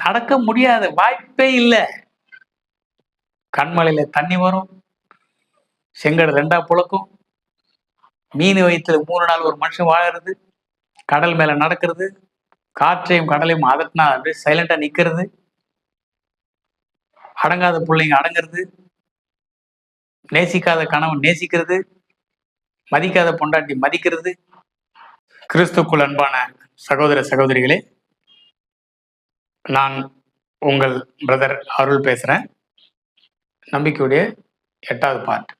நடக்க முடியாது, வாய்ப்பே இல்லை. கண்மலையில தண்ணி வரும், செங்கடல் 2ஆ புழக்கும், மீன் வயிற்றுல 3 நாள் ஒரு மனுஷன் வாழறது, கடல் மேல நடக்கிறது, காற்றையும் கடலையும் அதட்டினா அப்படியே சைலண்டா நிக்கிறது, அடங்காத பிள்ளைங்க அடங்கிறது, நேசிக்காத கணவன் நேசிக்கிறது, மதிக்காத பொண்டாட்டி மதிக்கிறது. கிறிஸ்துக்குள் அன்பான சகோதர சகோதரிகளே, நான் உங்கள் பிரதர் அருள் பேசுறேன். நம்பிக்கையுடைய 8வது பார்ட்.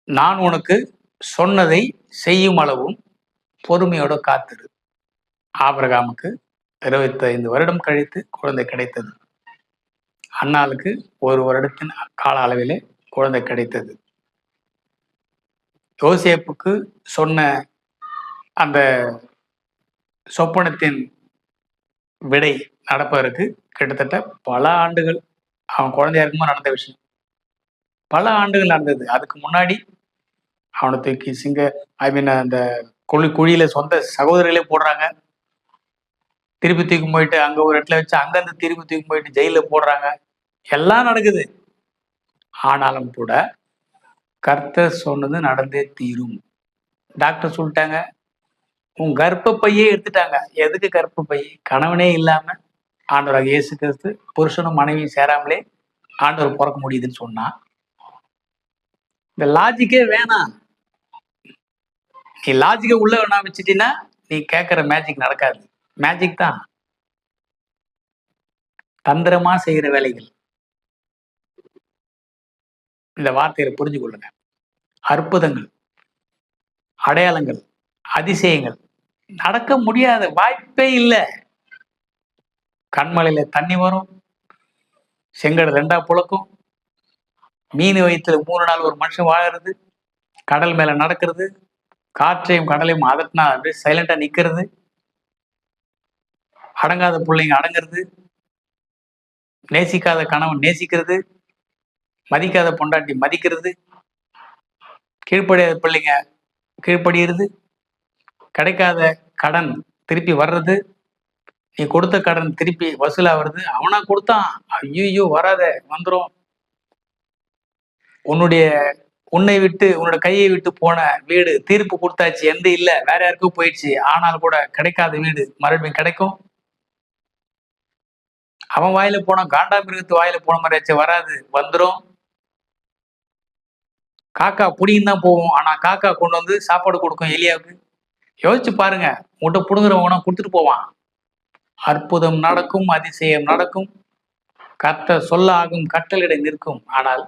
நான் உனக்கு சொன்னதை செய்யும் அளவும் பொறுமையோட காத்திரு. ஆபிரகாமுக்கு 25 வருடம் கழித்து குழந்தை கிடைத்தது. அன்னாளுக்கு 1 வருடத்தின் கால அளவிலே குழந்தை கிடைத்தது. யோசேப்புக்கு சொன்ன அந்த சொப்பனத்தின் விடை நடப்பதற்கு கிட்டத்தட்ட பல ஆண்டுகள், அவன் குழந்தையா இருக்கும்போது நடந்த விஷயம், பல ஆண்டுகள் நடந்தது. அதுக்கு முன்னாடி அவனை தூக்கி அந்த குழியில சொந்த சகோதரிகளே போடுறாங்க, திருப்பி தூக்கி போயிட்டு அங்க ஒரு இடத்துல வச்சு அங்கிருந்து திருப்பி தூக்கி போயிட்டு ஜெயில போடுறாங்க, எல்லாம் நடக்குது. ஆனாலும் கூட கர்த்தர் சொன்னது நடந்தே தீரும். டாக்டர் சொல்லிட்டாங்க, உன் கர்ப்பப்பையே எடுத்துட்டாங்க. எதுக்கு கர்ப்பப்பை? கணவனே இல்லாம ஆண்டவராக இயேசு கிறிஸ்து புருஷனும் மனைவியும் சேராமலே ஆண்டவர் பிறக்க முடியுதுன்னு சொன்னா, இந்த லாஜிக்கே வேணாம். நீ லாஜிக்கை உள்ள வேணா வச்சுட்டீங்கன்னா நீ கேட்கிற மேஜிக் நடக்காது. மேஜிக் தான், தந்திரமா செய்கிற வேலைகள். இந்த வார்த்தையை புரிஞ்சு கொள்ளுங்க. அற்புதங்கள், அடையாளங்கள், அதிசயங்கள் நடக்க முடியாத, வாய்ப்பே இல்லை. கண்மலையில தண்ணி வரும், செங்கடல் 2ஆ புழக்கும், மீன் வயிற்றுல 3 நாள் ஒரு மனுஷன் வாழறது, கடல் மேல நடக்கிறது, காற்றையும் கடலையும் அதட்டினா அப்படியே சைலண்டா நிக்கிறது, அடங்காத பிள்ளைங்க அடங்கிறது, நேசிக்காத கணவன் நேசிக்கிறது, மதிக்காத பொண்டாட்டி மதிக்கிறது, கீழ்ப்படியாத பிள்ளைங்க கீழ்ப்படுகிறது, கிடைக்காத கடன் திருப்பி வர்றது, நீ கொடுத்த கடன் திருப்பி வசூலாகிறது. அவனா கொடுத்தான், ஐயோ வராத, வந்துடும். உன்னை விட்டு உன்னோட கையை விட்டு போன வீடு தீர்ப்பு கொடுத்தாச்சு, எந்த இல்ல, வேற யாருக்கும் போயிடுச்சு. ஆனால் கூட கிடைக்காத வீடு மறுபடியும் கிடைக்கும். அவன் வாயில போனா காண்டாமிருகத்து வாயில போன மாதிரியாச்சு, வராது, வந்துடும். காக்கா புடின்னு தான் போவோம், ஆனா காக்கா கொண்டு வந்து சாப்பாடு கொடுக்கும் எலியாவுக்கு. யோசிச்சு பாருங்க, உன்கிட்ட புடுங்குறவனா கொடுத்துட்டு போவான். அற்புதம் நடக்கும், அதிசயம் நடக்கும், கர்த்தர் சொல்ல ஆகும், கட்டளையிட நிற்கும். ஆனால்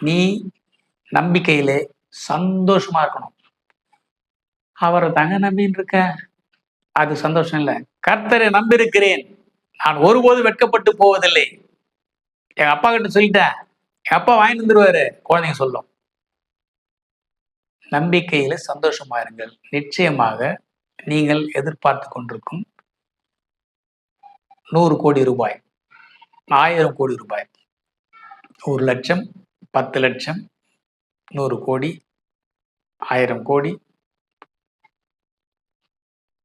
நீ நம்பிக்கையிலே சந்தோஷமா இருக்கணும். அவரை தாங்க நம்பின்னு இருக்க, அது சந்தோஷம் இல்லை. கர்த்தரை நம்பியிருக்கிறேன், நான் ஒருபோதும் வெட்கப்பட்டு போவதில்லை. எங்க அப்பா கிட்ட சொல்லிட்டேன், எங்க அப்பா வாங்கிட்டு வந்துருவாரு, குழந்தைங்க சொல்லும். நம்பிக்கையில சந்தோஷமா இருங்கள். நிச்சயமாக நீங்கள் எதிர்பார்த்து கொண்டிருக்கும் 100 கோடி ரூபாய், 1000 கோடி ரூபாய், 1 லட்சம், 10 லட்சம், 100 கோடி, 1000 கோடி,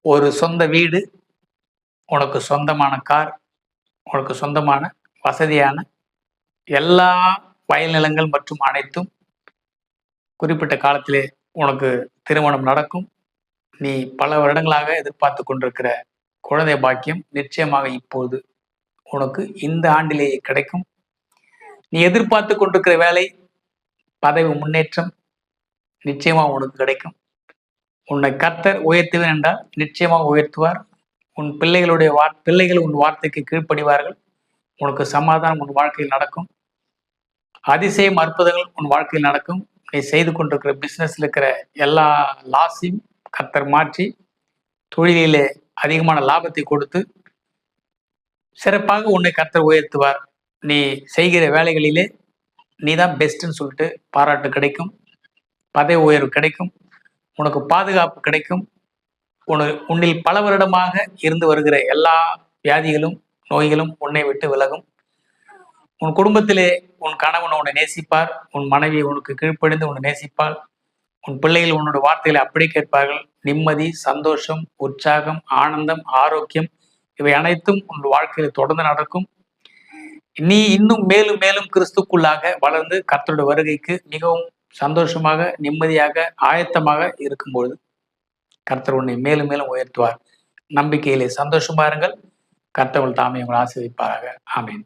ஒரு சொந்த வீடு, உனக்கு சொந்தமான கார், உனக்கு சொந்தமான வசதியான எல்லா வயல் நிலங்கள் மற்றும் அனைத்தும், குறிப்பிட்ட காலத்திலே உனக்கு திருமணம் நடக்கும். நீ பல வருடங்களாக எதிர்பார்த்து கொண்டிருக்கிற குழந்தை பாக்கியம் நிச்சயமாக இப்போது உனக்கு இந்த ஆண்டிலேயே கிடைக்கும். நீ எதிர்பார்த்து கொண்டிருக்கிற வேலை, பதவி முன்னேற்றம் நிச்சயமாக உனக்கு கிடைக்கும். உன்னை கர்த்தர் உயர்த்துவேன் என்றால் நிச்சயமாக உயர்த்துவார். உன் பிள்ளைகள் உன் வார்த்தைக்கு கீழ்ப்படிவார்கள். உனக்கு சமாதானம் உன் வாழ்க்கையில் நடக்கும். அதிசயம், அற்புதங்கள் உன் வாழ்க்கையில் நடக்கும். நீ செய்து கொண்டிருக்கிற பிசினஸ்ல இருக்கிற எல்லா லாஸையும் கர்த்தர் மாற்றி தொழிலிலே அதிகமான லாபத்தை கொடுத்து சிறப்பாக உன்னை கர்த்தர் உயர்த்துவார். நீ செய்கிற வேலைகளிலே நீ தான் பெஸ்ட்ன்னு சொல்லிட்டு பாராட்டு கிடைக்கும், பதவி உயர்வு கிடைக்கும், உனக்கு பாதுகாப்பு கிடைக்கும். உன்னில் பல வருடமாக இருந்து வருகிற எல்லா வியாதிகளும் நோய்களும் உன்னை விட்டு விலகும். உன் குடும்பத்திலே உன் கணவன் உன்னை நேசிப்பார், உன் மனைவி உனக்கு கீழ்ப்படிந்து உன்னை நேசிப்பாள், உன் பிள்ளைகள் உன்னோட வார்த்தைகளை அப்படி கேட்பார்கள். நிம்மதி, சந்தோஷம், உற்சாகம், ஆனந்தம், ஆரோக்கியம் இவை அனைத்தும் உன் வாழ்க்கையில் தொடர்ந்து நடக்கும். நீ இன்னும் மேலும் மேலும் கிறிஸ்துக்குள்ளாக வளர்ந்து கர்த்தருடைய வருகைக்கு மிகவும் சந்தோஷமாக, நிம்மதியாக, ஆயத்தமாக இருக்கும்பொழுது கர்த்தர் உன்னை மேலும் மேலும் உயர்த்துவார். நம்பிக்கையிலே சந்தோஷமா இருங்கள். கர்த்தர் தாமே உங்களை ஆசீர்வதிப்பாராக. ஆமென்.